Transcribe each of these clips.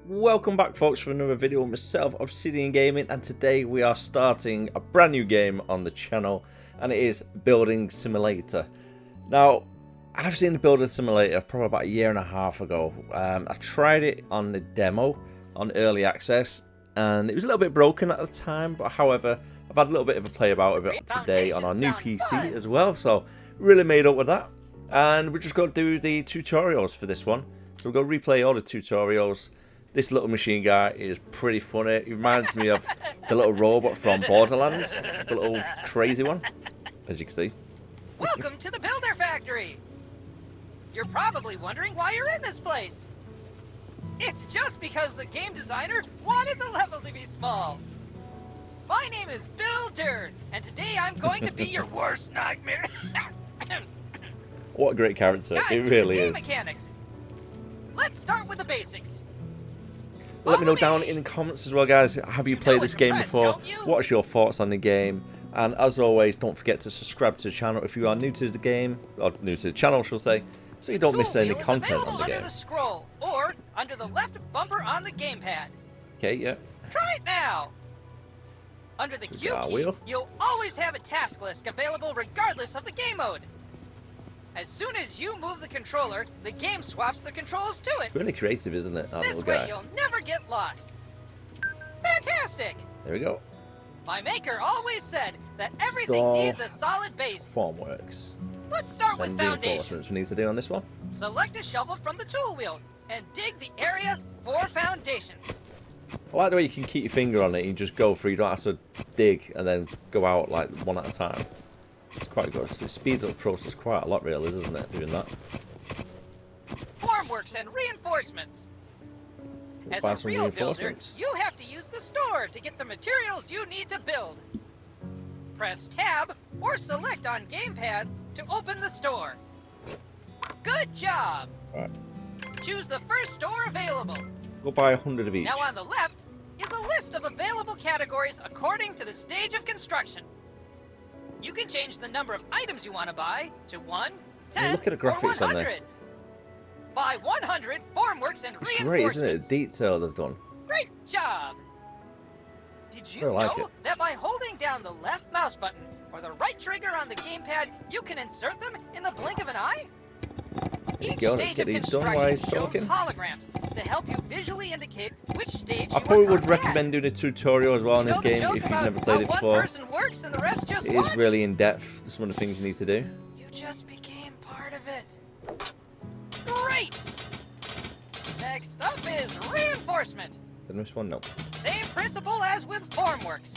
Welcome back, folks, for another video with myself, Obsidian Gaming, and today we are starting a brand new game on the channel, and it is Building Simulator. Now, I've seen the Building Simulator probably about a year and a half ago. I tried it on the demo, on early access, and it was a little bit broken at the time, but however, I've had a little bit of a play about of it today on our new PC as well, so really made up with that. And we're just going to do the tutorials for this one. So we're going to replay all the tutorials. This little machine guy is pretty funny. He reminds me of the little robot from Borderlands, the little crazy one, as you can see. Welcome to the Builder Factory! You're probably wondering why you're in this place. It's just because the game designer wanted the level to be small. My name is Builder, and today I'm going to be your worst nightmare. What a great character, it really is. Mechanics. Let's start with the basics. Let me know down in the comments as well, guys. Have you played this game before? What's your thoughts on the game? And as always, don't forget to subscribe to the channel if you are new to the game, or new to the channel, shall say, so you don't miss any content on the game. Under the scroll or under the left bumper on the gamepad. Okay, yeah. Try it now. Under the Q key, you'll always have a task list available regardless of the game mode. As soon as you move the controller, the game swaps the controls to it. Really creative, isn't it, that this little guy? way you'll never get lost. Fantastic! There we go. My maker always said that everything needs a solid base. Formworks. Let's start with foundation. Reinforcements we need to do on this one. Select a shovel from the tool wheel and dig the area for foundations. I like the way you can keep your finger on it. You just go through. You don't have to dig and then go out like one at a time. It's quite good. So it speeds up the process quite a lot, really, isn't it, doing that? Formworks and reinforcements. As a real builder, you have to use the store to get the materials you need to build. Press Tab or select on gamepad to open the store. Good job! Right. Choose the first store available. Go buy 100 of each. Now on the left is a list of available categories according to the stage of construction. You can change the number of items you want to buy to 1, 10, look at the graphics or 100. on this. Buy 100 formworks and it's great, isn't it? The detail they've done. Great job! Did you know that by holding down the left mouse button or the right trigger on the gamepad, you can insert them in the blink of an eye? Each stage of construction shows holograms to help you visually indicate which stage you are. I probably would recommend doing a tutorial as well on this game if you've never played it before. One person works and the rest just it is really in depth. Some of the things you need to do. You just became part of it. Great. Next up is reinforcement. Did I miss one? No. Same principle as with formworks.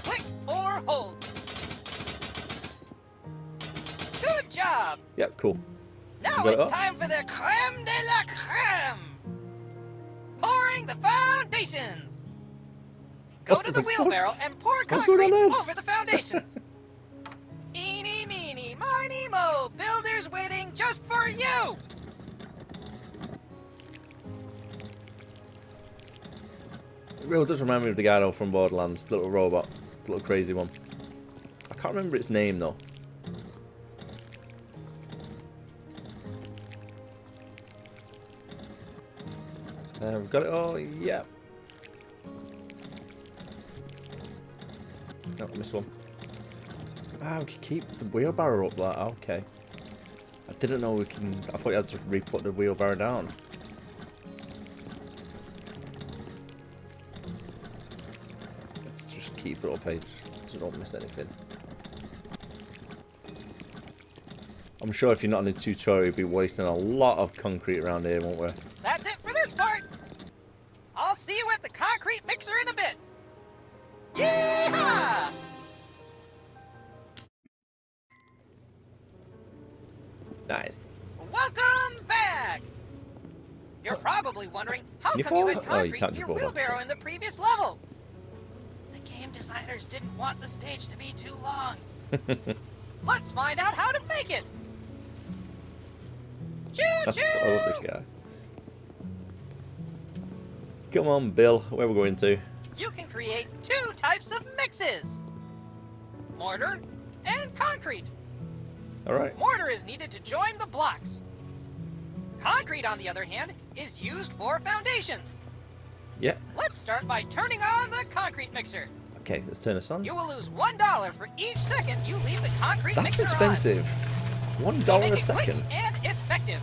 Click or hold. Good job. Yep, cool. Now it's time for the creme de la creme. Pouring the foundations. Go to the wheelbarrow and pour concrete over the foundations. Eeny, meeny, miny, mo. Builders waiting just for you. It really does remind me of the guy though from Borderlands, the little robot, the little crazy one. I can't remember its name though. We've got it all, yeah. No, I missed one. Ah, we can keep the wheelbarrow up like okay. I didn't know we can. I thought you had to re-put the wheelbarrow down. Let's just keep it up, so don't miss anything. I'm sure if you're not in the tutorial, you'll be wasting a lot of concrete around here, won't we? That's it for this part. I'll see you at the concrete mixer in a bit. Yeehaw! Nice. Welcome back! You're probably wondering, how come you had concrete in your wheelbarrow in the previous level? The game designers didn't want the stage to be too long. Let's find out how to make it. Choo-choo! I love this guy. Come on, Bill. Where we're going to? You can create 2 types of mixes. Mortar and concrete. All right. Mortar is needed to join the blocks. Concrete, on the other hand, is used for foundations. Yeah. Let's start by turning on the concrete mixer. Okay, let's turn this on. You will lose $1 for each second you leave the concrete mixer That's expensive. on. $1 Make a it second. quick and effective.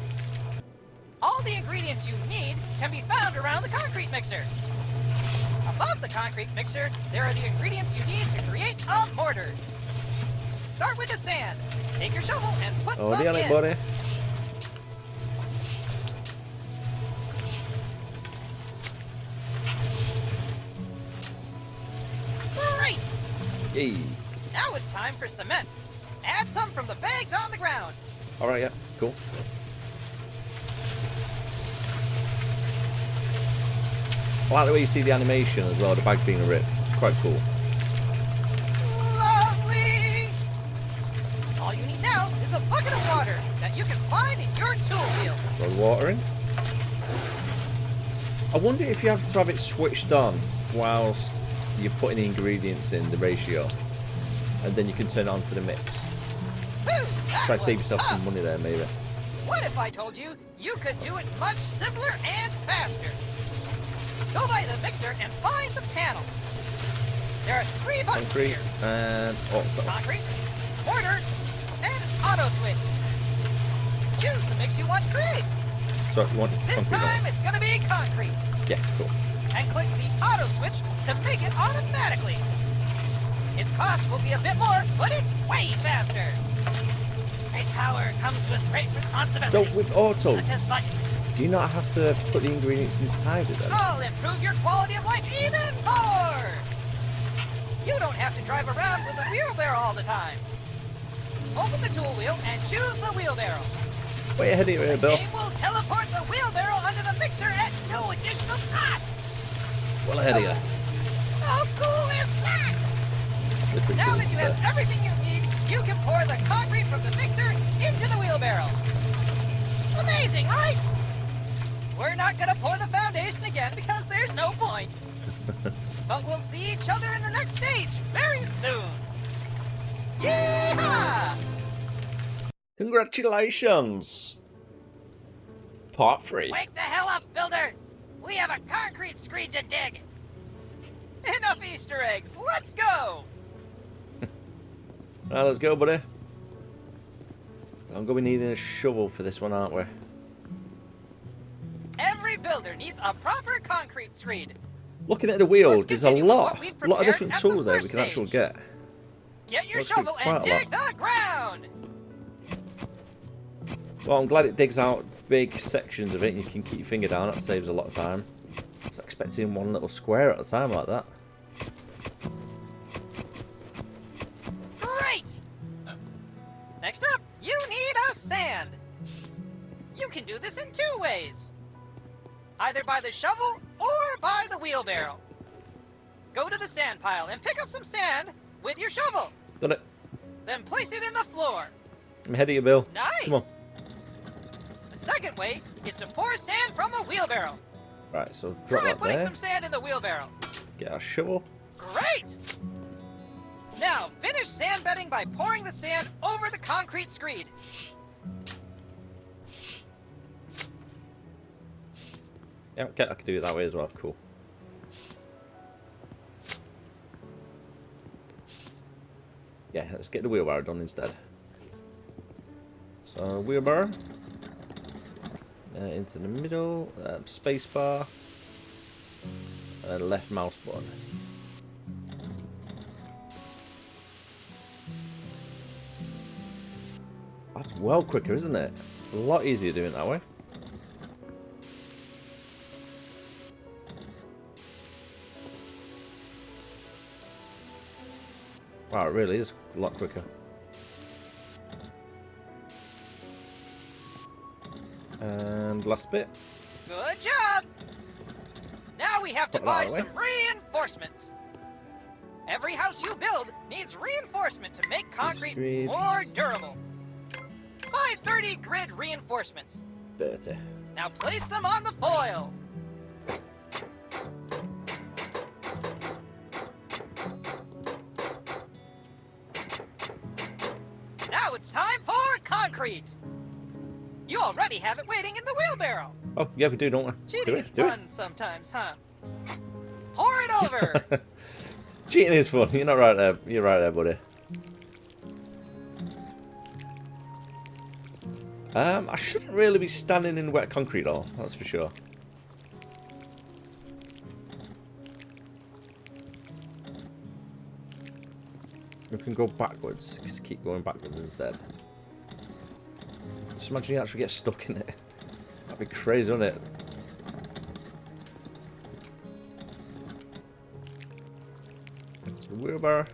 All the ingredients you need can be found around the concrete mixer. Above the concrete mixer, there are the ingredients you need to create a mortar. Start with the sand. Take your shovel and put some On it, in. buddy. Great! Yay. Now it's time for cement. Add some from the bags on the ground. Alright, yeah, cool. I like the way you see the animation as well, the bag being ripped. It's quite cool. Lovely! All you need now is a bucket of water that you can find in your tool wheel. Road watering. I wonder if you have to have it switched on whilst you're putting the ingredients in, the ratio. And then you can turn it on for the mix. Whew, Try to save yourself tough. some money there, maybe. What if I told you you could do it much simpler and faster? Go by the mixer and find the panel. There are 3 buttons Concrete here. and auto. Concrete, mortar, and auto switch. Choose the mix you want to create. So you want This concrete time on? it's going to be concrete. Yeah, cool. And click the auto switch to make it automatically. Its cost will be a bit more, but it's way faster. Great power comes with great responsibility. So with auto, Such as budget. do you not have to put the ingredients inside of it? I'll improve your quality of life even more! You don't have to drive around with a wheelbarrow all the time. Open the tool wheel and choose the wheelbarrow. Way ahead of you here, Bill. Game will teleport the wheelbarrow under the mixer at no additional cost. Well ahead of you. How cool is that? That's pretty Now cool. that you have everything you need, you can pour the concrete from the mixer into the wheelbarrow. Amazing, right? We're not going to pour the foundation again because there's no point. But we'll see each other in the next stage very soon. Yeehaw! Congratulations! Part 3. Wake the hell up, builder! We have a concrete screed to dig. Enough Easter eggs. Let's go! Right, let's go, buddy. I'm going to be needing a shovel for this one, aren't we? Every builder needs a proper concrete screed. Looking at the wheel, Let's there's a continue with lot what we've of prepared different at the tools there we first can actually stage. get. Get your Looks like shovel and quite a dig the ground. Well, I'm glad it digs out big sections of it and you can keep your finger down. That saves a lot of time. I was expecting one little square at a time like that. Great! Next up, you need a sand. You can do this in 2 ways. Either by the shovel or by the wheelbarrow. Go to the sand pile and pick up some sand with your shovel. Done it. Then place it in the floor. I'm ahead of you, Bill. Nice! Come on. The second way is to pour sand from a wheelbarrow. Right, so drop Try that putting there. some sand in the wheelbarrow. Get our shovel. Great! Now, finish sand bedding by pouring the sand over the concrete screed. Yeah, okay, I can do it that way as well. Cool. Yeah, let's get the wheelbarrow done instead. So, wheelbarrow. Into the middle. Spacebar. Left mouse button. That's well quicker, isn't it? It's a lot easier doing it that way. Wow, it really is a lot quicker. And last bit. Good job! Now we have to Put that buy away. some reinforcements. Every house you build needs reinforcement to make concrete Streets. more durable. Buy 30 grid reinforcements. Dirty. Now place them on the foil. Now it's time for concrete. You already have it waiting in the wheelbarrow. Oh, yeah, we do, don't we? Cheating is fun sometimes, huh? Pour it over. Cheating is fun. You're not right there. You're right there, buddy. I shouldn't really be standing in wet concrete, though. That's for sure. We can go backwards. Just keep going backwards instead. Just imagine you actually get stuck in it. That'd be crazy, wouldn't it? It's the wheelbarrow.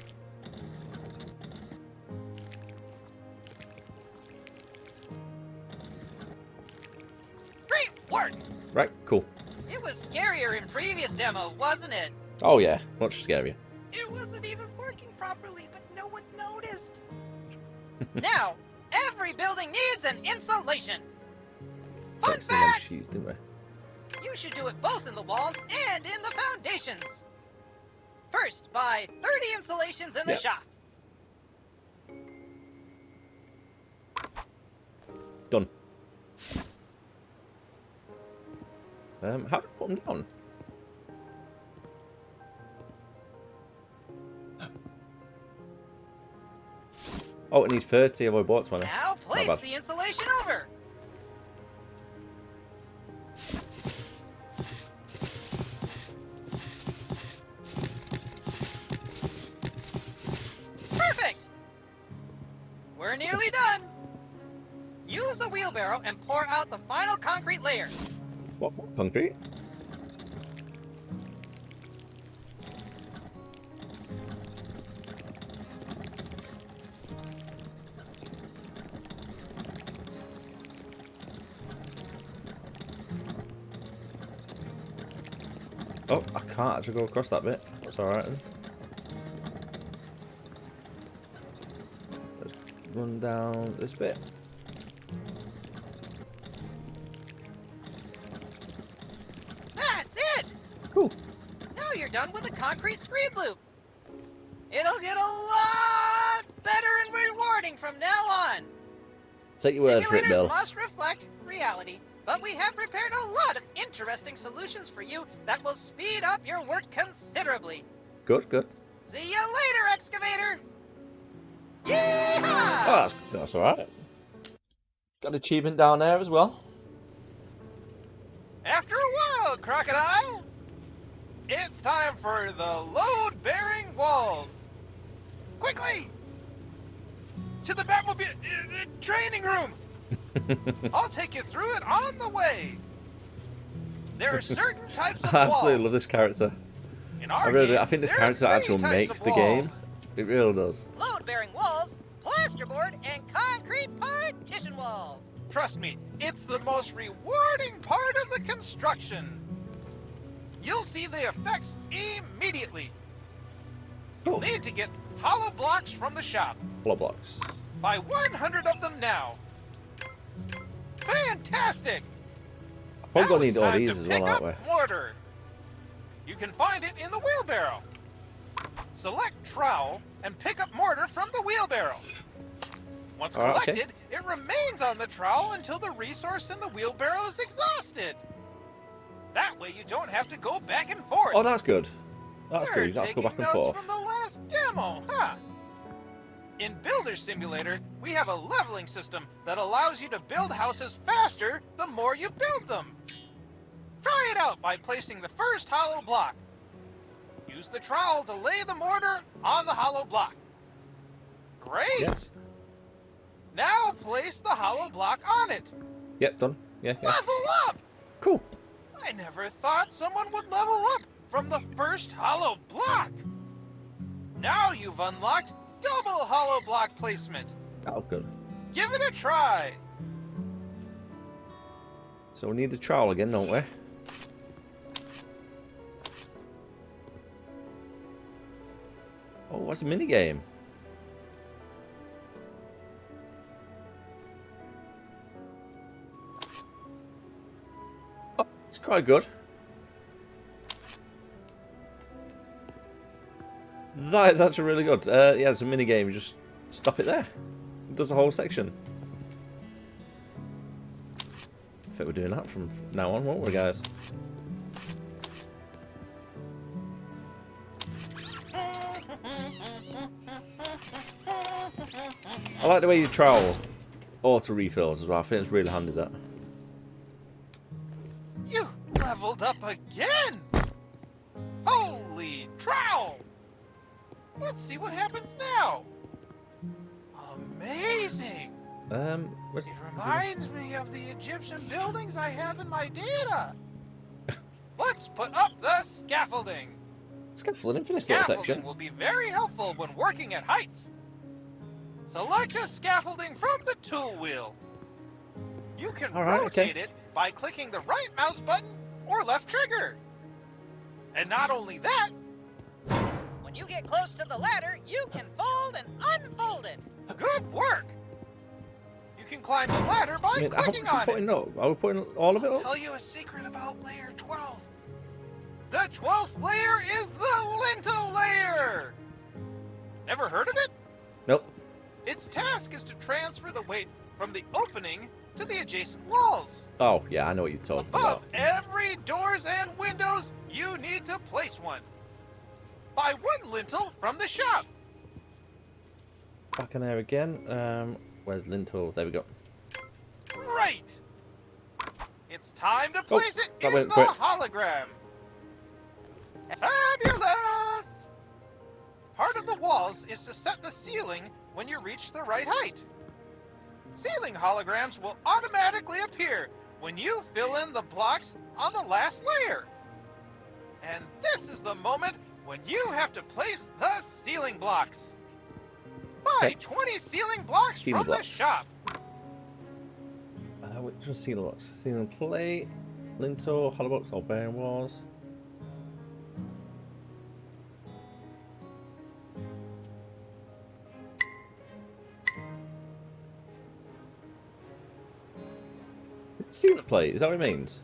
Great work! Right, cool. It was scarier in previous demo, wasn't it? Oh yeah, much scarier. It wasn't even working properly, but no one noticed. Now, every building needs an insulation. Fun fact! Sheets, didn't we? You should do it both in the walls and in the foundations. First, buy 30 insulations in the shop. Done. How do I put them down? Oh, it needs 30. Have I bought 20? Now place the insulation over. Perfect! We're nearly done. Use a wheelbarrow and pour out the final concrete layer. What concrete? Oh, I can't actually go across that bit. That's alright then. Let's run down this bit. That's it! Cool. Now you're done with the concrete screed loop. It'll get a lot better and rewarding from now on. Take your word for it, Bill. Simulators must reflect reality, but we have prepared a lot of interesting solutions for you that will speed up your work considerably. Good, good. See you later, excavator! Yeehaw! Oh, that's alright. Got an achievement down there as well. After a while, Crocodile, it's time for the load-bearing wall. Quickly! To the Batmobile training room! I'll take you through it on the way. There are certain types of I walls. absolutely love this character. In our I think this game, character there are actually three types makes of the game. walls. It really does. Load-bearing walls, plasterboard, and concrete partition walls. Trust me, it's the most rewarding part of the construction. You'll see the effects immediately. You'll need to get hollow blocks from the shop. Hollow blocks. Buy 100 of them now. Fantastic! I'm Now gonna it's need all time these to as well, pick aren't up we? mortar. You can find it in the wheelbarrow. Select trowel and pick up mortar from the wheelbarrow. Once All right, collected, okay. it remains on the trowel until the resource in the wheelbarrow is exhausted. That way you don't have to go back and forth. Oh, that's good. That's You're good. You don't have to go back taking and notes forth. from the last demo, huh? In Builder Simulator, we have a leveling system that allows you to build houses faster the more you build them. Try it out by placing the first hollow block. Use the trowel to lay the mortar on the hollow block. Great! Yes. Now place the hollow block on it. Yep, done. Yeah, yeah. Level up! Cool. I never thought someone would level up from the first hollow block. Now you've unlocked double hollow block placement. Oh, good. Give it a try. So we need a trowel again, don't we? Oh, what's a mini game? Oh, it's quite good. That is actually really good. Yeah, it's a mini game. You just stop it there. It does the whole section. I think we're doing that from now on, won't we, guys? I like the way you trowel auto refills as well. I think it's really handy, that. You leveled up again! Holy trowel! Let's see what happens now. Amazing! What's... It reminds me of the Egyptian buildings I have in my data. Let's put up the scaffolding. Scaffolding for this little Scaffolding section. will be very helpful when working at heights. Select a scaffolding from the tool wheel. You can rotate it by clicking the right mouse button or left trigger. And not only that, When you get close to the ladder, you can fold and unfold it. good work. You can climb the ladder by clicking on it. Are we putting all of it I'll up? tell you a secret about layer 12. The 12th layer is the Lintel Layer. Never heard of it? Nope. Its task is to transfer the weight from the opening to the adjacent walls. Oh, yeah, I know what you're talking Above about. every doors and windows, you need to place one. Buy one lintel from the shop. Back in there again. Where's Lintel? There we go. Right. It's time to place it that in went the quick. hologram. Fabulous! Part of the walls is to set the ceiling when you reach the right height. Ceiling holograms will automatically appear when you fill in the blocks on the last layer. And this is the moment when you have to place the ceiling blocks. Buy 20 ceiling blocks from the shop. Which was ceiling blocks? Ceiling plate, lintel, hollow blocks, or bearing walls. Ceiling plate, is that what it means?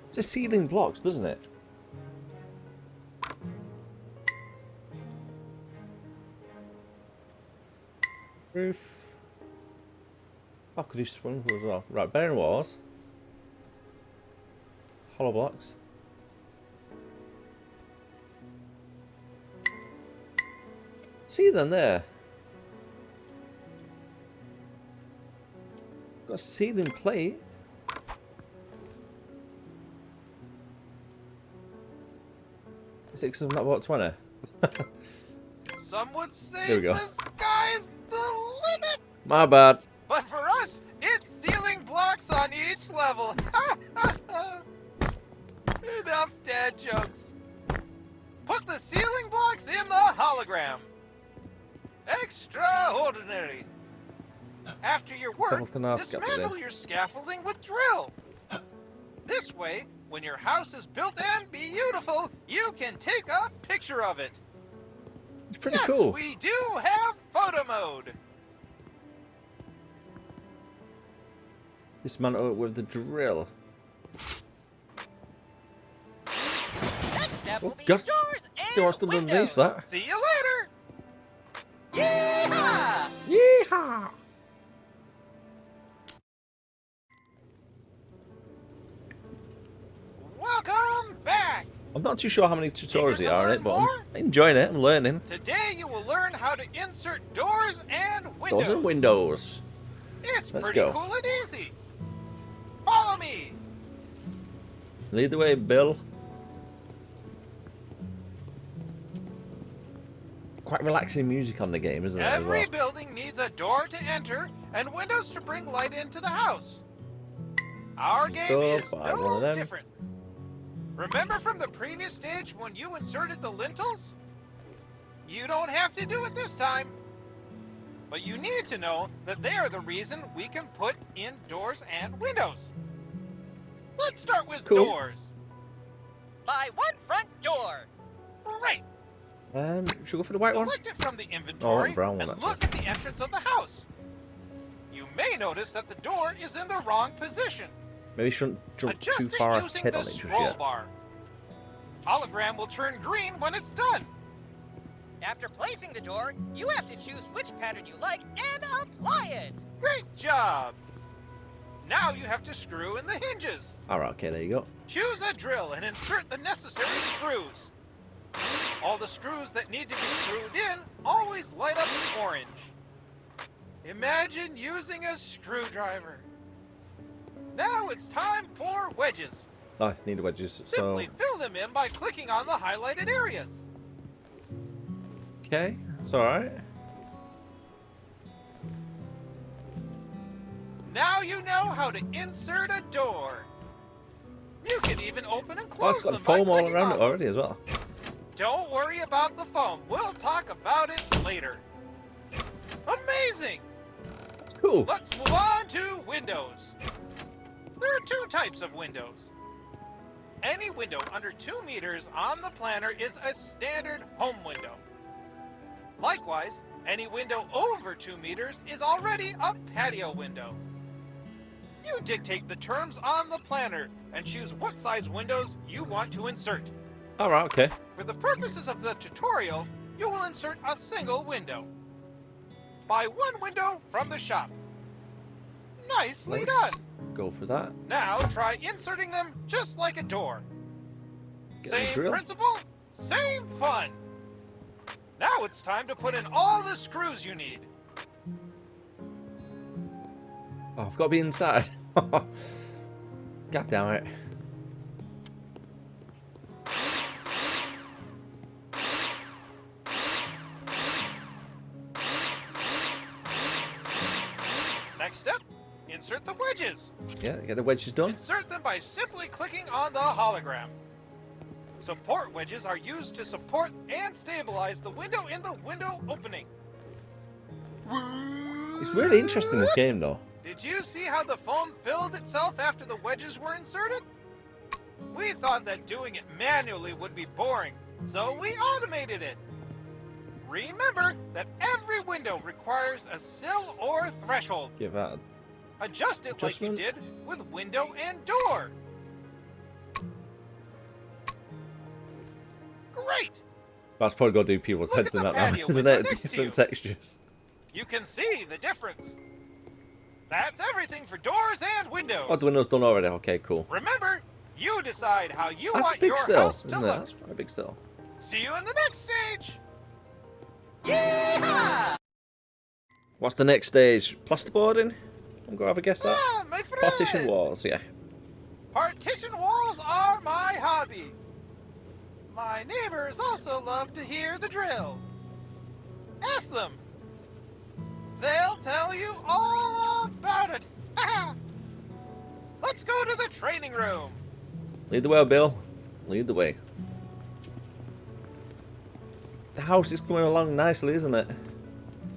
It says ceiling blocks, doesn't it? Roof. I could do sprinkles as well. Right, bearing walls. Hollow blocks. See them there. Got a ceiling plate. Six of them, not about 20. Some would say There we go. the sky's the limit. My bad. But for us, it's ceiling blocks on each level. Enough dad jokes. Put the ceiling blocks in the hologram. Extraordinary. After your work, dismantle your scaffolding with drill. This way, when your house is built and beautiful, you can take a picture of it. It's pretty cool. We do have photo mode. Dismantle it with the drill. Next step will be God. doors You and are still windows. underneath that. See you later. Yeehaw! Yeehaw! Welcome back. I'm not too sure how many tutorials there are in it, but I'm enjoying it. I'm learning. Today you will learn how to insert doors and windows. Doors and windows. It's Let's pretty go. cool and easy. Follow me. Lead the way, Bill. Quite relaxing music on the game, isn't it? as Every well? building needs a door to enter and windows to bring light into the house. Our game So, is buy one of no them. different. Remember from the previous stage when you inserted the lintels? You don't have to do it this time. But you need to know that they are the reason we can put in doors and windows. Let's start with Cool. doors. Buy one front door. Right. Should we go for the white one? Select it from the inventory brown one, and actually. look at the entrance of the house. You may notice that the door is in the wrong position. Maybe you shouldn't jump Adjust too it far using ahead the on it just scroll yet. bar. Hologram will turn green when it's done. After placing the door, you have to choose which pattern you like and apply it. Great job! Now you have to screw in the hinges. Alright, okay, there you go. Choose a drill and insert the necessary screws. All the screws that need to be screwed in always light up orange. Imagine using a screwdriver. Now it's time for wedges. Nice, need wedges. Simply fill them in by clicking on the highlighted areas. Okay, it's alright. Now you know how to insert a door. You can even open and Oh, close it's got them foam by all clicking around on it them. already as well. Don't worry about the foam. We'll talk about it later. Amazing! It's cool. Let's move on to windows. There are two types of windows. Any window under 2 meters on the planner is a standard home window. Likewise, any window over 2 meters is already a patio window. You dictate the terms on the planner and choose what size windows you want to insert. Alright, okay. For the purposes of the tutorial, you will insert a single window. Buy one window from the shop. Nicely done! Go for that. Now try inserting them just like a door. Get the Same drill. principle, same fun. Now it's time to put in all the screws you need. Oh, I've got to be inside. God damn it. Next step, insert the wedges. Yeah, get the wedges done. Insert them by simply clicking on the hologram. Support wedges are used to support and stabilize the window in the window opening. It's really interesting, this game, though. Did you see how the foam filled itself after the wedges were inserted? We thought that doing it manually would be boring, so we automated it. Remember that every window requires a sill or threshold. Give that Adjust it like you Adjustment. did with window and door. Great! That's probably got to do people's Look heads at in the that now, patio isn't window it? next to Different you. textures. You can see the difference. That's everything for doors and windows. Oh, the window's done already. Okay, cool. Remember, you decide how you That's a want big your still, house to isn't it? look. That's quite a big still. See you in the next stage. Yeehaw! What's the next stage? Plasterboarding? I'm going to have a guess at. Ah, my friend. Partition walls, yeah. Partition walls are my hobby. My neighbors also love to hear the drill. Ask them. They'll tell you all about it. Let's go to the training room. Lead the way, Bill. Lead the way. The house is coming along nicely, isn't it?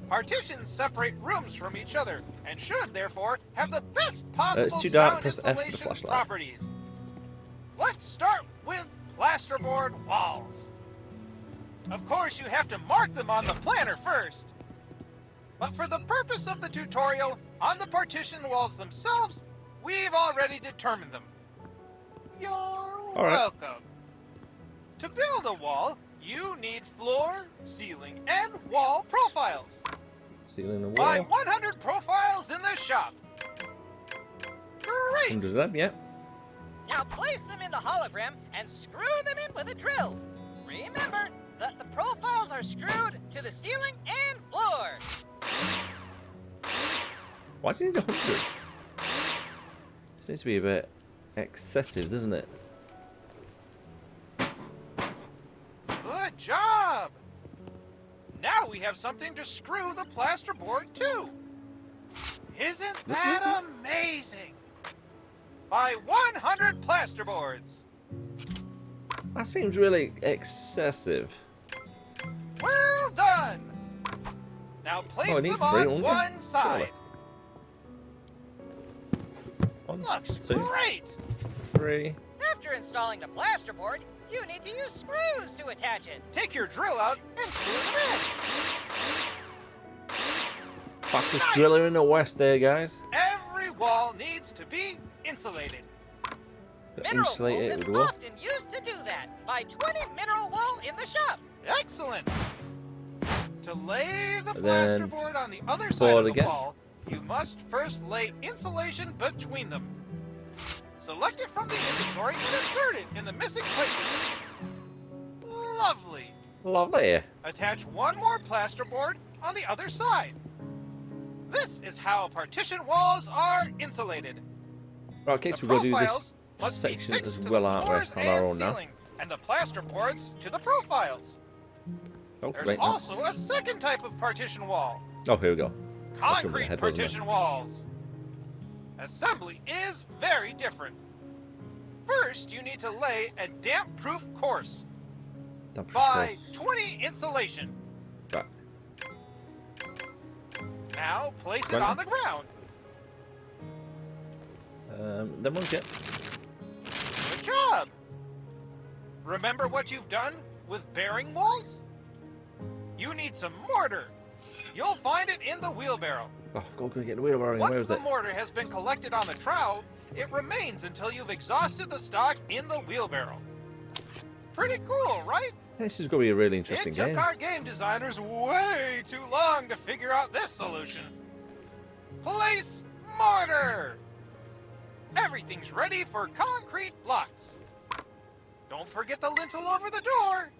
Partitions separate rooms from each other and should therefore have the best possible it's too dark, sound press F for the insulation flashlight. properties. Let's start with plasterboard walls. Of course, you have to mark them on the planner first. But for the purpose of the tutorial, on the partition walls themselves, we've already determined them. You're right. welcome. To build a wall, you need floor, ceiling, and wall profiles. Ceiling the Buy wall. 100 profiles in the shop. Great! 100 of them, yeah. Now place them in the hologram and screw them in with a drill. Remember that the profiles are screwed to the ceiling and floor. Why do you need 100? Seems to be a bit excessive, doesn't it? Good job! Now we have something to screw the plasterboard to. Isn't that amazing? Buy 100 plasterboards. That seems really excessive. Well done! Now place I need them on 300, one side. One, Looks 2, great! 3. After installing the plasterboard, you need to use screws to attach it. Take your drill out and screw them Fastest Nice. driller in the West there, guys. in. Every wall needs to be insulated. Mineral wool Insulate it is with wool. often used to do that. Buy 20 mineral wool in the shop. Excellent! To lay the then plasterboard on the other side of the again. wall, you must first lay insulation between them. Select it from the inventory and insert it in the missing places. Lovely. Lovely. Attach one more plasterboard on the other side. This is how partition walls are insulated. Right, okay, The so we've got to do profiles this must be section fixed as to well, the aren't floors we? On our and own now. ceiling, and the plasterboards to the profiles. Oh, There's great. also a second type of partition wall. Oh, here we go. That's jumping Concrete ahead, wasn't it? partition walls. Assembly is very different. First, you need to lay a damp-proof course Damp by course. 20 insulation. Right. Now place it 20? on the ground. Then we'll get. Good job. Remember what you've done with bearing walls? You need some mortar. You'll find it in the wheelbarrow. Oh, I've got to go get the wheelbarrow. Where Once is the it? mortar has been collected on the trowel, it remains until you've exhausted the stock in the wheelbarrow. Pretty cool, right? This is going to be a really interesting It took game. our game designers way too long to figure out this solution. Place mortar! Everything's ready for concrete blocks. Don't forget the lintel over the door.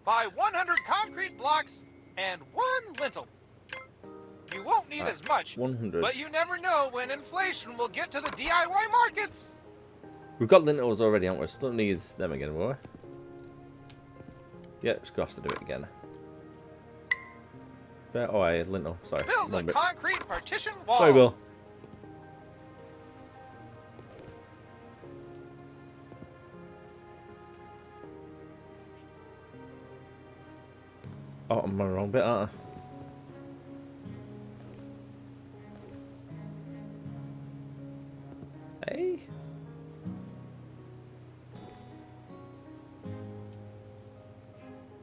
Buy 100 concrete blocks and 1 lintel. You won't need as much, 100. but you never know when inflation will get to the DIY markets. We've got lintels already, haven't we? So don't need them again, will we? Yeah, just got to do it again. Oh, I had lintel. Sorry. Build Wrong a bit. concrete partition wall. Sorry, Bill. Oh, I'm on the wrong bit, aren't I? Hey?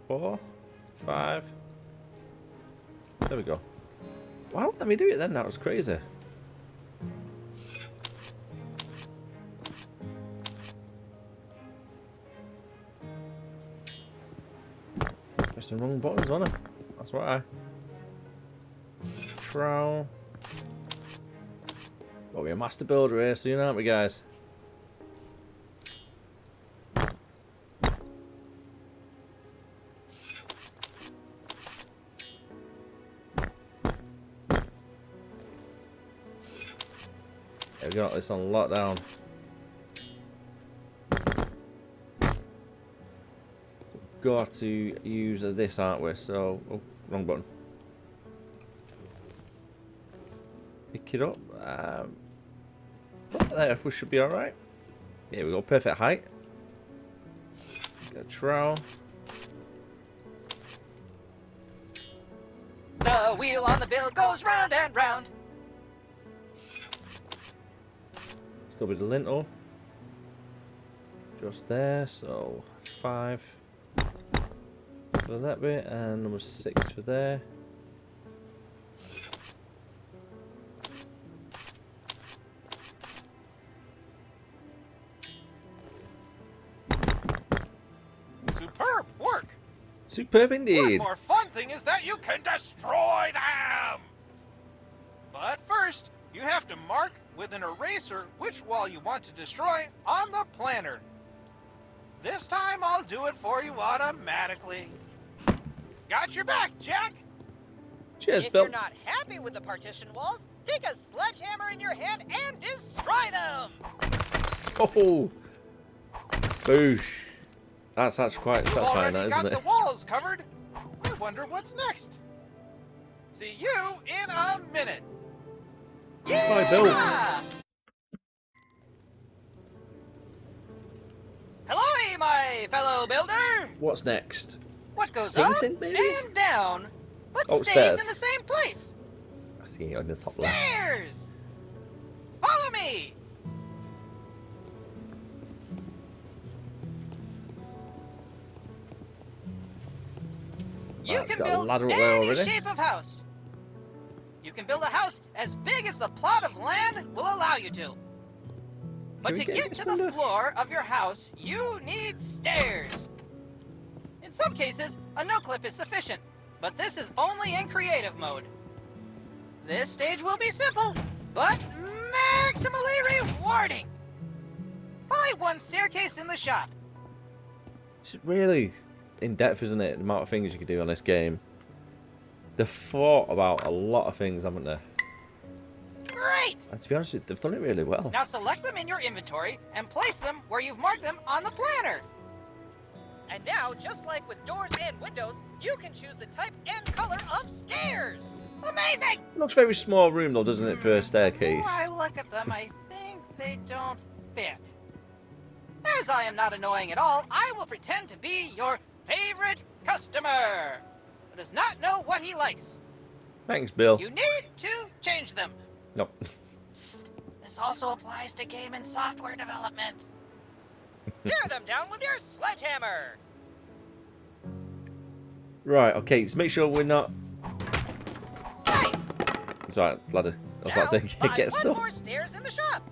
Four, 5. There we go. Why don't let me do it then? That was crazy. Pressed the wrong buttons, wasn't I? That's what I. Trowel. Well, we're a master builder here soon, aren't we, guys? Yeah, we got this on lockdown. Got to use this, aren't we? So, oh, wrong button. Pick it up. There, we should be all right. Here we go, perfect height. Get a trowel. The wheel on the bill goes round and round. Let's go with the lintel. Just there, so 5 for that bit, and number 6 for there. Superb work. Superb One indeed. more fun thing is that you can destroy them. But first, you have to mark with an eraser which wall you want to destroy on the planner. This time I'll do it for you automatically. Got your back, Jack. Cheers, If Bill. you're not happy with the partition walls, take a sledgehammer in your hand and destroy them. Oh, boosh. That's quite You've satisfying, already that, got isn't it? the walls covered. I wonder what's next. See you in a minute. Bye, Bill. Yeah! Hello, my fellow builder. What's next? What goes Painting, up maybe? and down, but Oh, stays stairs. in the same place? I see it on the top left. Stairs. Follow me. You Right, can got a build ladder up there any already. shape of house. You can build a house as big as the plot of land will allow you to. But Can we to get get this to the window? floor of your house, you need stairs. In some cases, a no-clip is sufficient. but this is only in creative mode. This stage will be simple, but maximally rewarding. Buy one staircase in the shop. It's really in depth, isn't it? The amount of things you can do on this game. They've thought about a lot of things, haven't they? Great! And to be honest, they've done it really well. Now select them in your inventory and place them where you've marked them on the planner. And now, just like with doors and windows, you can choose the type and color of stairs. Amazing! It looks a very small room though, doesn't it, for a staircase? When I look at them, I think they don't fit. As I am not annoying at all, I will pretend to be your favorite customer who does not know what he likes. Thanks, Bill. You need to change them. Nope. Psst. This also applies to game and software development. Tear them down with your sledgehammer. Right, okay, so make sure we're not... Nice. It's alright, ladder. I was about to say, get stuff. More stairs in the shop.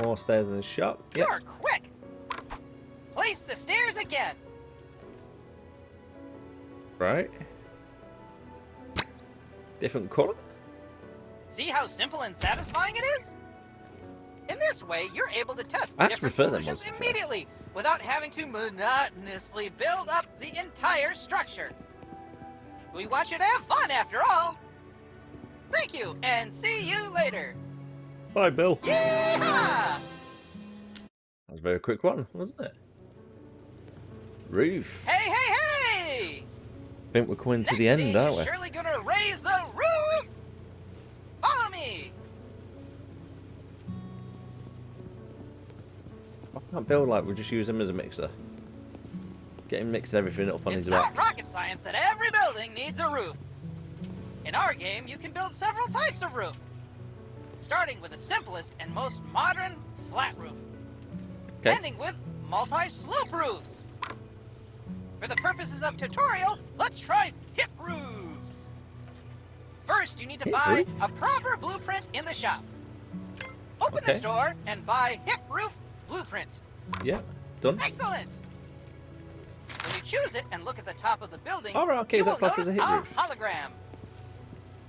More stairs in the shop. Yep. You're quick. Place the stairs again. Right. Different colour. See how simple and satisfying it is? In this way, you're able to test I different prefer them solutions ones, immediately without having to monotonously build up the entire structure. We want you to have fun after all. Thank you, and see you later. Bye, Bill. Yeehaw! That was a very quick one, wasn't it? Roof. Hey, hey, hey! I think we're coming to Next the end, stage aren't is we? surely gonna raise the roof. Follow me. I can't build like we just use him as a mixer. Get him mixing everything up on It's his not back. rocket science that every building needs a roof. In our game, you can build several types of roof, starting with the simplest and most modern flat roof, Okay. ending with multi-slope roofs. For the purposes of tutorial, let's try hip roofs. First, you need to Hip buy roof? a proper blueprint in the shop. Open the Okay. store and buy hip roof blueprint. Yeah, done. Excellent! When you choose it and look at the top of the building, Alright, okay, you is that will classed as notice a hip roof? hologram.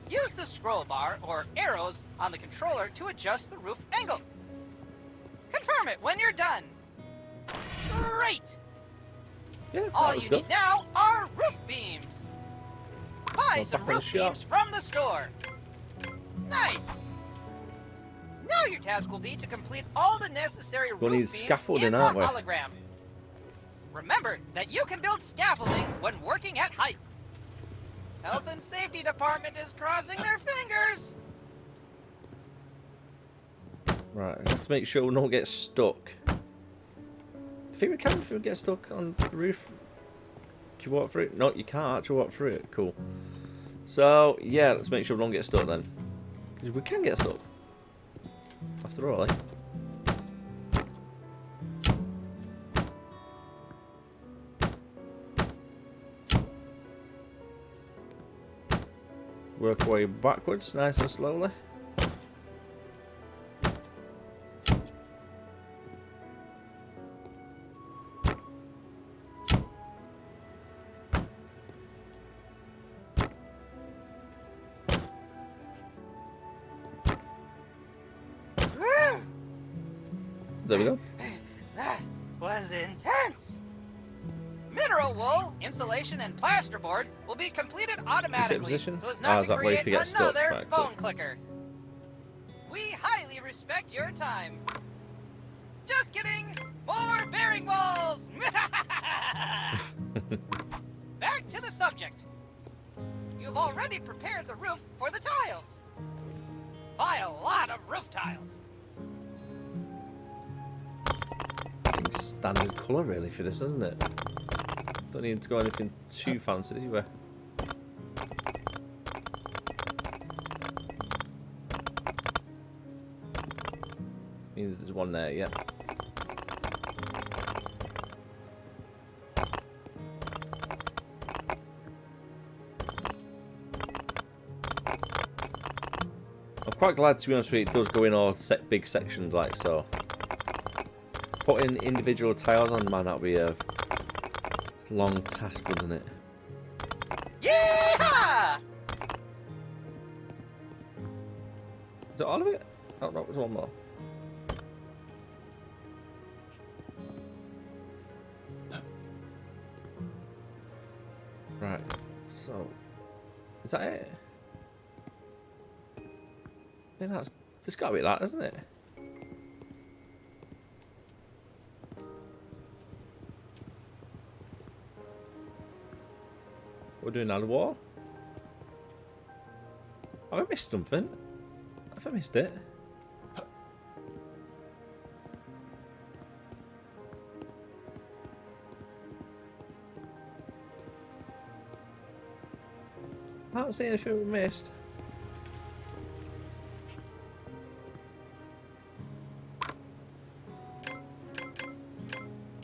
Use the scroll bar or arrows on the controller to adjust the roof angle. Confirm it when you're done. Great! Yeah, that All was you good. need now are roof beams. Buy Well, some back in the roof shop. beams from the store. Nice! Now your task will be to complete all the necessary We'll roof need beams scaffolding, in the aren't we? hologram. Remember that you can build scaffolding when working at heights. Health and Safety Department is crossing their fingers. Right, let's make sure we don't get stuck. I think we can if we get stuck on the roof. Can you walk through it? No, you can't actually walk through it. Cool. So, yeah, let's make sure we don't get stuck then. Because we can get stuck. After all, eh? Work our way backwards, nice and slowly. There we go. That was intense. Mineral wool, insulation, and plasterboard will be completed automatically, position? so as Ah, not is to that way if create you get stuck? another Right, cool. phone clicker. We highly respect your time. Just kidding. More bearing walls. Back to the subject. You've already prepared the roof for the tiles. Buy a lot of roof tiles. It's standard colour really for this, isn't it? Don't need to go anything too fancy, do we? Means there's one there, yeah. I'm quite glad, to be honest with you, it does go in all big sections like so. Putting individual tiles on might not be a long task, wouldn't it? Is it all of it? Oh no, there's one more. Right, so is that it? I think there's got to be that, isn't it? We're doing another wall. Have I missed something? Have I missed it? I don't see anything we missed.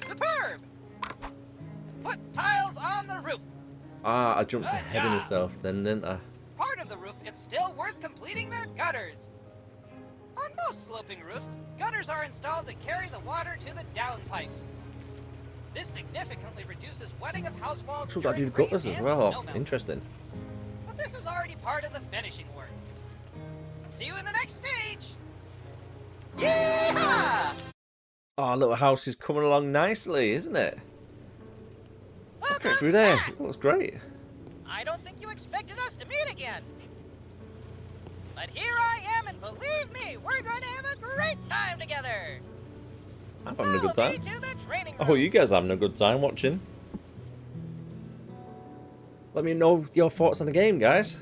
Superb! Put tiles on the roof. Ah, I jumped Good ahead of job. myself then, didn't I? Part of the roof, it's still worth completing the gutters. On most sloping roofs, gutters are installed to carry the water to the downpipes. This significantly reduces wetting of house walls. So we've got to do during gutters rain as and well. snowmelt. Interesting. But this is already part of the finishing work. See you in the next stage. Yeehaw! Our little house is coming along nicely, isn't it? Look Welcome through there. back. It looks great. I don't think you expected us to meet again. But here I am, and believe me, we're going to have a great time together. I'm having a good Follow me time. to the training Oh, room. you guys are having a good time watching. Let me know your thoughts on the game, guys.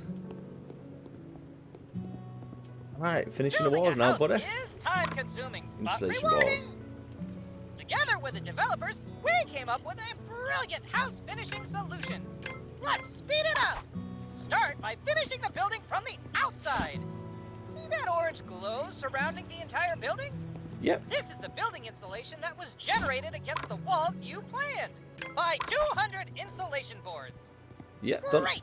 Alright, finishing the Building walls a now, house buddy. is time-consuming, but Installation rewarding. walls. Together with the developers, we came up with a brilliant house finishing solution. Let's speed it up. Start by finishing the building from the outside. See that orange glow surrounding the entire building? Yep. This is the building insulation that was generated against the walls you planned by 200 insulation boards. Yep, done. Great!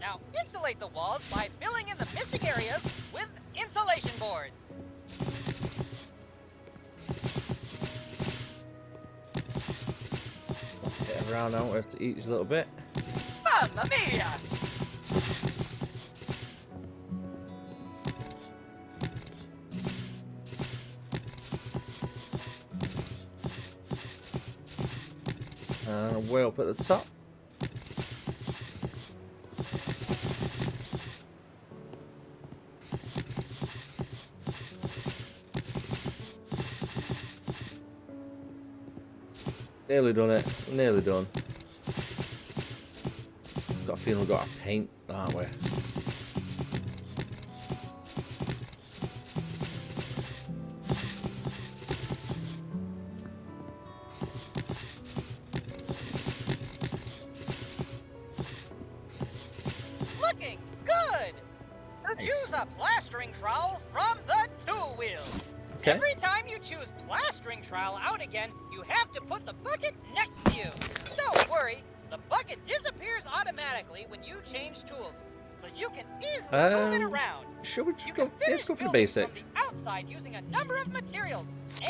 Now insulate the walls by filling in the missing areas with insulation boards. Get around out to each little bit. Mamma mia! And way up at the top. Nearly done it. Nearly done. Got a feeling we've got to paint, aren't we? Looking good! Nice. Choose a plastering trowel from the tool wheel. Okay. Every time you choose plastering trowel out again, you have to put the bucket next to you. Don't worry, the bucket disappears automatically when you change tools, so you can easily move it around. Should we You just can go? Yeah, finish let's go for the building basic. from the outside using a number of materials,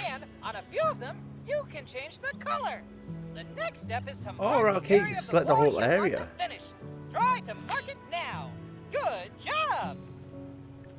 and on a few of them, you can change the color. The next step is to mark right, the okay, area you of select the the wall whole you want area. to finish. Try to mark it now. Good job!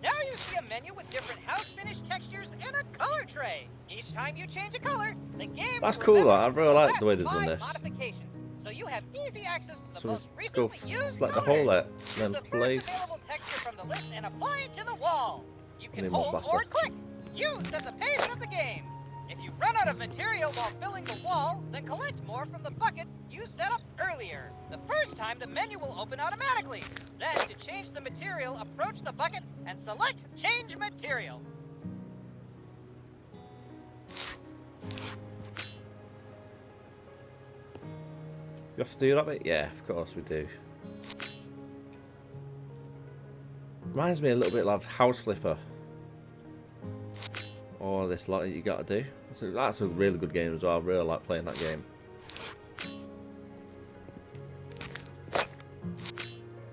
Now you see a menu with different house finish textures and a color tray. Each time you change a color, the game That's will cool, remember I you for really like the way last they've done 5 this. modifications, so you have easy access to the So most let's go recently used select the colors. whole there, Choose then the first place. available texture from the list and apply it to the wall. You can Need more hold plaster. or click. You set the pace of the game. If you run out of material while filling the wall, then collect more from the bucket you set up earlier. The first time, the menu will open automatically. Then, to change the material, approach the bucket and select Change Material. You have to do that bit? Yeah, of course we do. Reminds me a little bit like House Flipper. All this lot that you got to do. So that's a really good game as well. I really like playing that game.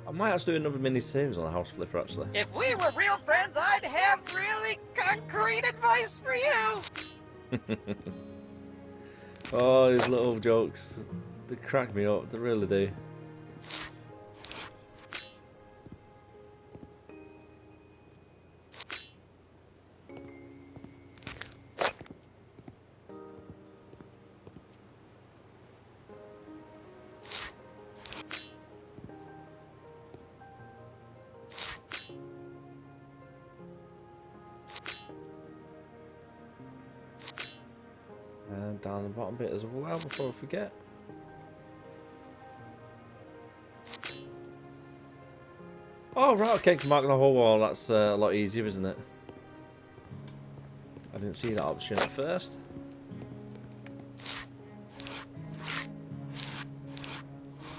I might have to do another mini series on the House Flipper actually. If we were real friends, I'd have really concrete advice for you. Oh, these little jokes. They crack me up. They really do. And down the bottom bit as well before I forget. Oh, right, okay, can mark the whole wall. That's a lot easier, isn't it? I didn't see that option at first.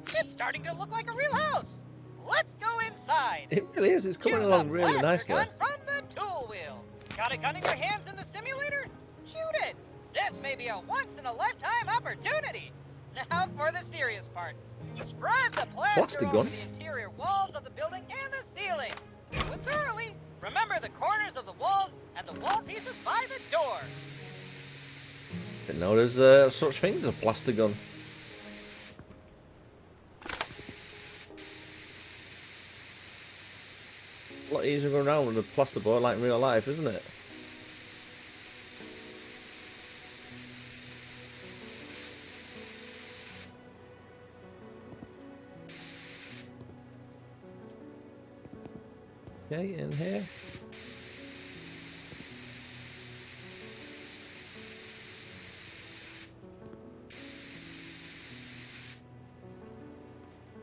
It's starting to look like a real house. Let's go inside. It really is. It's coming along really nicely. Gun from the tool wheel. Got a gun in your hands in the simulator? Shoot it. This may be a once-in-a-lifetime opportunity. Now for the serious part. Spread the plaster over the interior walls of the building and the ceiling. Do it thoroughly. Remember the corners of the walls and the wall pieces by the door. Didn't know there's such things as a plaster gun. A lot easier going around with a plasterboard like in real life, isn't it? Okay, in here.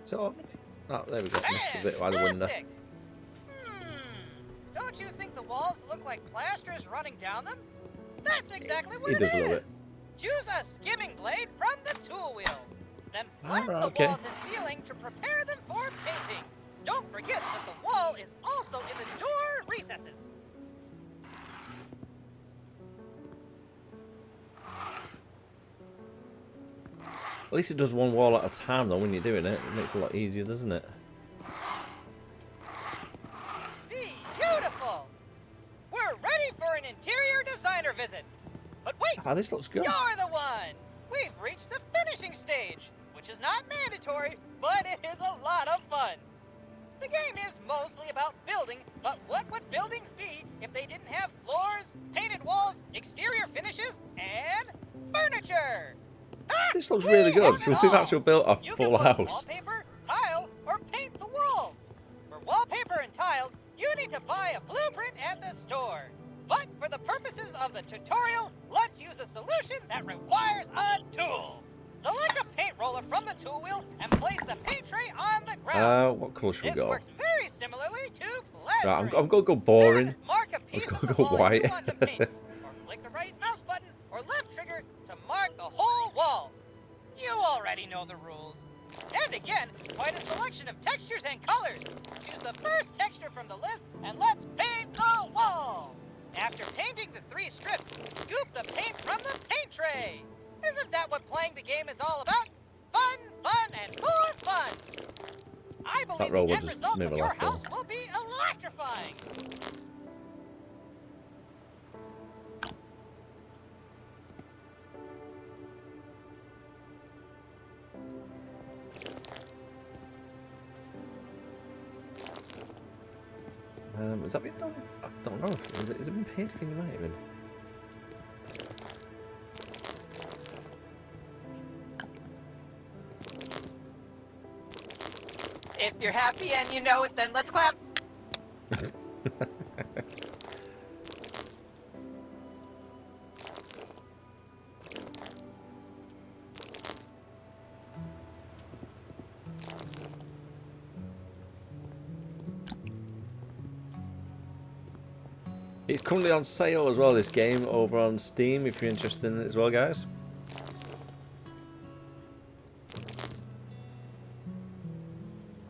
So, oh, there we go. Missed a bit by the window. Don't you think the walls look like plaster is running down them? That's exactly what He does a little it bit. is. Choose a skimming blade from the tool wheel. Then flatten the okay. walls and ceiling to prepare them for painting. Don't forget that the wall is also in the door recesses. At least it does one wall at a time though when you're doing it. It makes it a lot easier, doesn't it? Beautiful! We're ready for an interior designer visit. But wait! Ah, this looks good. You're the one! We've reached the finishing stage, which is not mandatory, but it is a lot of fun. The game is mostly about building, but what would buildings be if they didn't have floors, painted walls, exterior finishes, and furniture? This looks really good. We've actually built a You full can put house. wallpaper, tile, or paint the walls. For wallpaper and tiles, you need to buy a blueprint at the store. But for the purposes of the tutorial, let's use a solution that requires a tool. Select a paint roller from the tool wheel and place the paint tray on the ground. What colour should we This go? works very similarly to Right, plastering. I'm going to go boring. Then mark a piece Let's of the go wall white. you want to paint, or click the right mouse button or left trigger to mark the whole wall. You already know the rules. And again, quite a selection of textures and colors. Choose the first texture from the list and let's paint the wall. After painting the 3 strips, scoop the paint from the paint tray. Isn't that what playing the game is all about? Fun, fun, and more fun. I believe roll the will end just result move of your off, though. house will be electrifying. Has that been done? I don't know. Has it been paid? I think it might have been. If you're happy and you know it, then let's clap. It's currently on sale as well, this game, over on Steam, if you're interested in it as well, guys.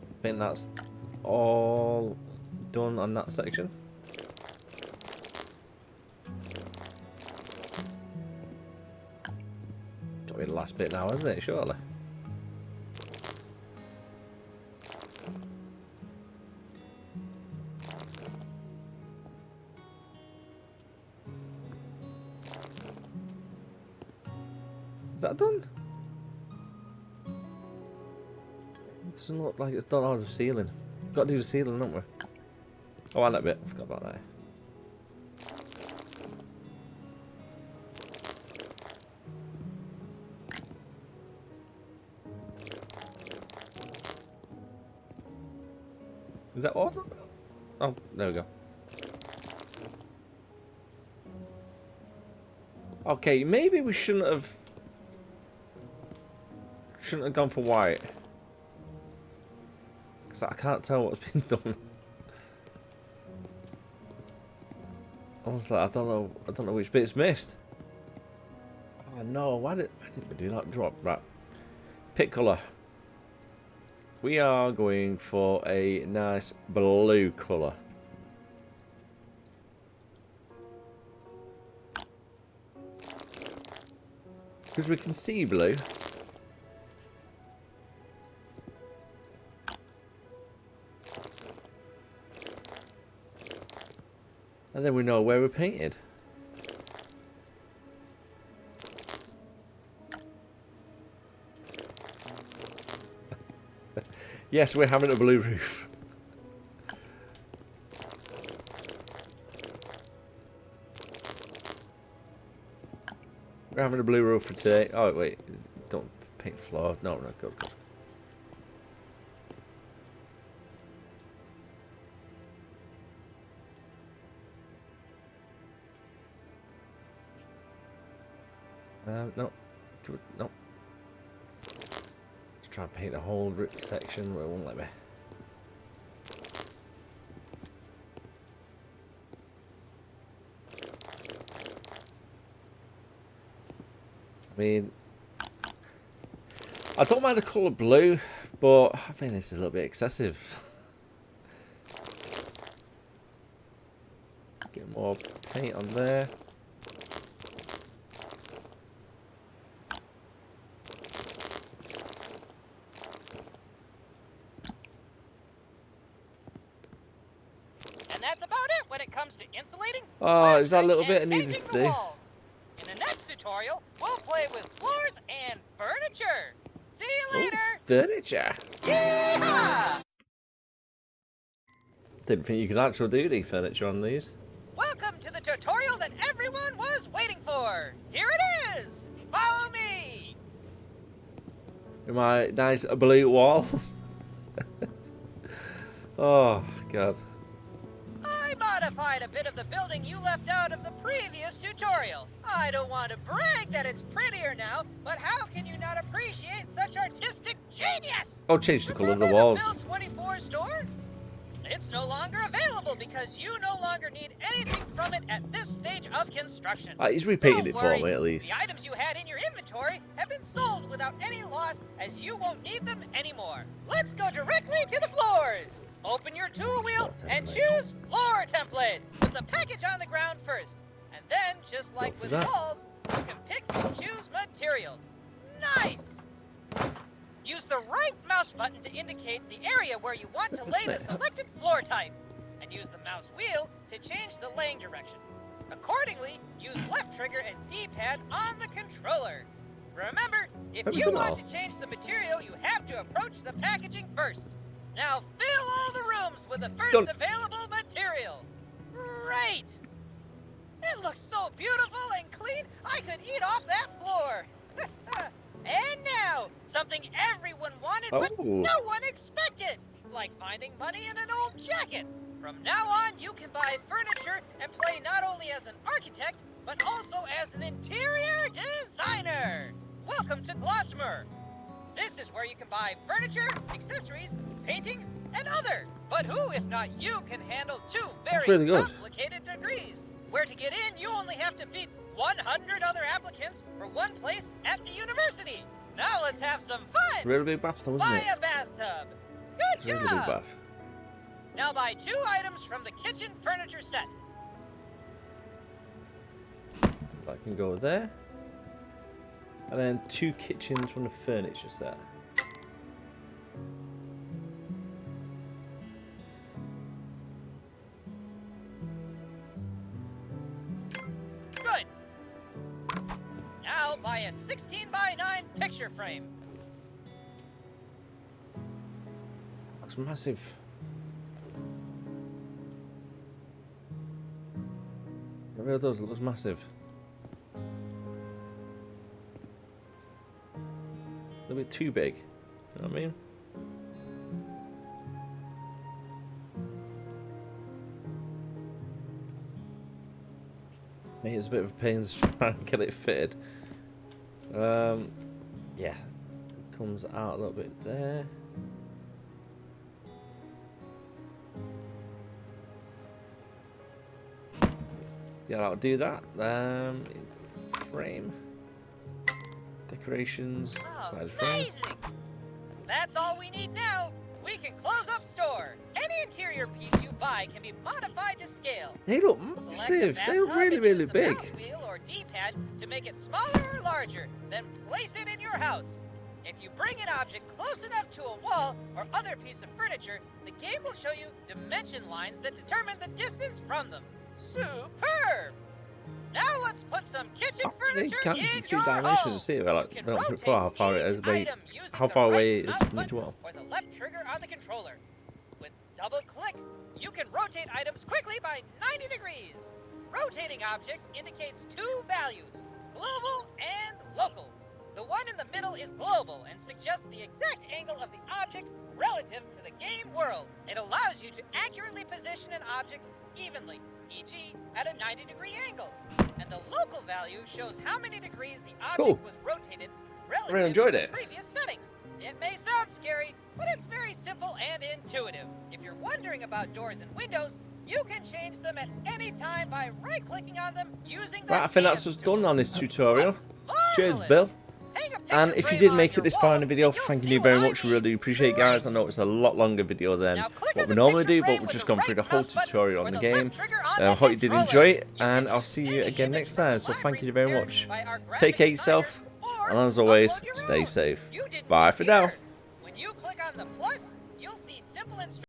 I think that's all done on that section. Got to be the last bit now, isn't it? Surely. Is that done? It doesn't look like it's done on the ceiling. We've got to do the ceiling, don't we? Oh, and that bit. I forgot about that. Is that all done? Oh, there we go. Okay, maybe we shouldn't have gone for white. Because I can't tell what's been done. Honestly, I don't know which bit's missed. Oh no, why didn't we do that drop? Right. Pick colour. We are going for a nice blue colour. Because we can see blue. And then we know where we're painted. Yes, we're having a blue roof. We're having a blue roof for today. Oh, wait. Don't paint the floor. No, no, good. No. No. Let's try and paint the whole section, but it won't let me. I mean, I don't mind the colour blue, but I think this is a little bit excessive. Get more paint on there. And that's about it when it comes to insulating. Oh, is that a little bit I and needed painting to the do? walls. In the next tutorial, we'll play with floors and furniture. See you later. Furniture. Yeehaw! Didn't think you could actually do the furniture on these. Welcome to the tutorial that everyone was waiting for. Here it is. Follow me. With my nice blue walls. Oh, God. I modified a bit of the building you left out of the previous tutorial. I don't want to brag that it's prettier now, but how can you not appreciate such artistic genius? I'll change the colour of the Remember walls. the Build 24 store? It's no longer available because you no longer need anything from it at this stage of construction. He's repainted Don't it for worry, me, at least. The items you had in your inventory have been sold without any loss, as you won't need them anymore. Let's go directly to the floors. Open your tool wheel and choose floor template. Put the package on the ground first. And then, just like with walls, you can pick and choose materials. Nice! Use the right mouse button to indicate the area where you want to lay the selected floor type. And use the mouse wheel to change the laying direction. Accordingly, use left trigger and D-pad on the controller. Remember, if you want to change the material, you have to approach the packaging first. Now fill all the rooms with the first available material. Great! It looks so beautiful and clean, I could eat off that floor. And now, something everyone wanted but no one expected. Like finding money in an old jacket. From now on, you can buy furniture and play not only as an architect, but also as an interior designer. Welcome to Glossmer. This is where you can buy furniture, accessories, paintings, and other. But who, if not you, can handle two very complicated degrees? Where to get in, you only have to beat 100 other applicants for one place at the university. Now let's have some fun. Really big bathtub, isn't it? Buy a bathtub. Good job. Really big bath. Now buy 2 items from the kitchen furniture set. I can go there. And then 2 kitchens from the furniture set. Good. Now buy a 16:9 picture frame. Looks massive. It really does. It looks massive. A little bit too big. You know what I mean? Me, it's a bit of a pain to try and get it fitted. Yeah, comes out a little bit there. Yeah, I'll do that. Frame, decorations. Amazing! That's all we need now. We can close up store. Any interior piece you buy can be modified to scale. They look massive. They look really, really big. Mouse wheel or D-pad to make it smaller or larger, then place it in your house. If you bring an object close enough to a wall or other piece of furniture, the game will show you dimension lines that determine the distance from them. Superb! Now let's put some kitchen furniture You in can see your dimensions. home. See it, like, You can not rotate for how far it is, each but item using how the far right away it is mouse from each button wall. or the left trigger on the controller. With double click, you can rotate items quickly by 90 degrees. Rotating objects indicates two values, global and local. The one in the middle is global and suggests the exact angle of the object relative to the game world. It allows you to accurately position an object evenly, e.g. at a 90-degree angle. And the local value shows how many degrees the object was rotated relative really enjoyed to it. the previous setting. It may sound scary, but it's very simple and intuitive. If you're wondering about doors and windows, you can change them at any time by right-clicking on them using the Right, I think that's hands what's tool. done on this tutorial. Looks Cheers, marvelous. Bill. Hang a And picture if you frame did on make it your this far in wall, the video, and you'll thank see you what very I much. mean. Really appreciate it, guys. I know it's a lot longer video than Now click what on we the normally picture do, but frame we've with just the gone through the right whole mouse button tutorial or on the the game. left trigger on I the hope you did controller. enjoy it, You and can I'll choose see you any again image next from the time. So thank library you very prepared much. by our Take graphic care of yourself, designers, or and as always, upload your stay own. safe. You didn't Bye just for hear now. it. When you click on the plus, you'll see simple instructions.